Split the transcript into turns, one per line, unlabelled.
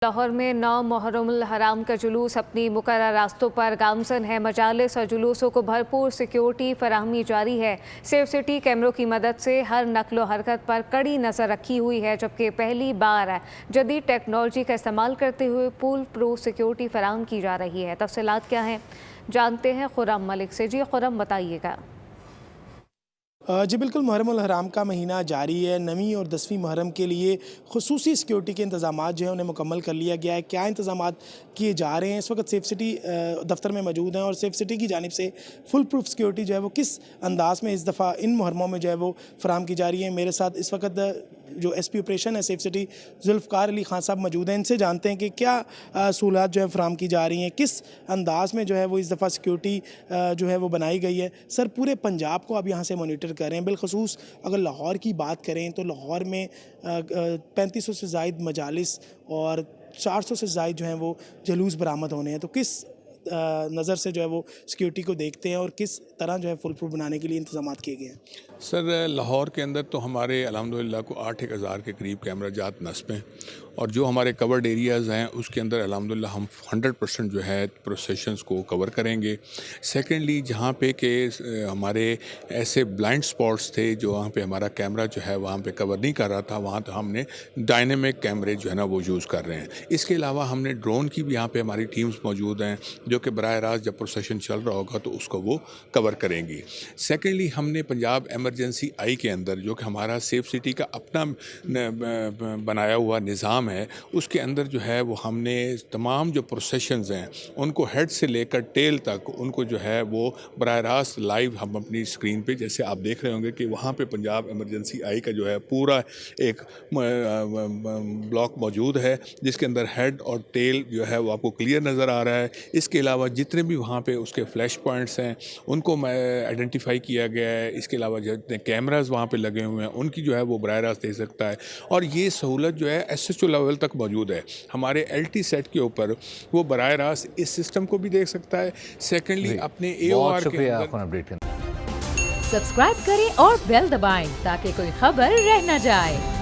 लाहौर में 9 मुहर्रमुल हराम का जुलूस अपनी मुकर्रर रास्तों पर गामजन है। मजालिस और जुलूसों को भरपूर सिक्योरिटी फराहमी जारी है। सेफ सिटी कैमरों की मदद से हर नक्लो हरकत पर कड़ी नज़र रखी हुई है, जबकि पहली बार जदीद टेक्नोलॉजी का इस्तेमाल करते हुए फुल प्रूफ सिक्योरिटी फराहम की जा रही है। तफसीलात क्या हैं जानते हैं खुर्रम मलिक से। जी खुर्रम, बताइएगा।
जी बिल्कुल, मुहर्रमुल हराम का महीना जारी है। 9वीं और 10वीं मुहर्रम के लिए खुसूसी सिक्योरिटी के इंतज़ामात जो है उन्हें मुकम्मल कर लिया गया है। क्या इंतज़ामात किए जा रहे हैं? इस वक्त सेफ सिटी दफ्तर में मौजूद हैं और सेफ सिटी की जानिब से फुल प्रूफ सिक्योरिटी जो है वो किस अंदाज़ में इस दफ़ा इन मुहर्रमों में जो है वो फराहम की जा रही है। मेरे साथ इस वक्त जो SP ऑपरेशन है सेफ सिटी जुल्फ़कार अली खान साहब मौजूद हैं। इनसे जानते हैं कि क्या सहूलत जो है फराहम की जा रही हैं, किस अंदाज़ में जो है वो इस दफ़ा सिक्योरिटी जो है वो बनाई गई है। सर, पूरे पंजाब को आप यहाँ से मॉनिटर कर रहे हैं, बिलखसूस अगर लाहौर की बात करें तो लाहौर में 3500 से ज़ायद मजालिस और 400 से ज़ायद जो हैं वो जलूस बरामद होने हैं। तो किस नज़र से जो है वो सिक्योरिटी को देखते हैं और किस तरह जो है फुल प्रूफ बनाने के लिए इंतज़ामात किए गए हैं?
सर, लाहौर के अंदर तो हमारे अल्हम्दुलिल्लाह को 8-1000 के करीब कैमरा जात नस्ब हैं और जो हमारे कवर्ड एरियाज़ हैं उसके अंदर अल्हम्दुलिल्लाह हम 100% जो है प्रोसेशंस को कवर करेंगे। सेकेंडली, जहाँ पे कि हमारे ऐसे ब्लाइंड स्पॉट्स थे जो वहाँ पे हमारा कैमरा जो है वहाँ पे कवर नहीं कर रहा था, वहाँ तो हमने डायनेमिक कैमरे जो है ना वो यूज़ कर रहे हैं। इसके अलावा हमने ड्रोन की भी यहाँ पे हमारी टीम्स मौजूद हैं जो कि बराह रास्त जब प्रोसेशन चल रहा होगा तो उसको वो कवर करेंगी। सेकेंडली, हमने पंजाब एमरजेंसी आई के अंदर जो कि हमारा सेफ सिटी का अपना बनाया हुआ निज़ाम है, उसके अंदर जो है वो हमने तमाम जो प्रोसेशंस हैं उनको हेड से लेकर टेल तक उनको जो है वो बराह रास्त लाइव हम अपनी स्क्रीन पे, जैसे आप देख रहे होंगे कि वहाँ पे पंजाब एमरजेंसी आई का जो है पूरा एक ब्लॉक मौजूद है जिसके अंदर हेड और टेल जो है वो आपको क्लियर नज़र आ रहा है। इसके अलावा जितने भी वहाँ पे उसके फ्लैश पॉइंट्स हैं उनको आइडेंटिफाई किया गया है। इसके अलावा जितने कैमराज वहाँ पे लगे हुए हैं उनकी जो है वो बराह रास्त दे सकता है और ये सहूलत जो है SHO लेवल तक मौजूद है। हमारे LT सेट के ऊपर वो बराह रास्त इस सिस्टम को भी देख सकता है। सेकेंडली, अपने AOR के अंदर
सब्सक्राइब करें और बेल दबाएं ताकि कोई खबर रह न जाए।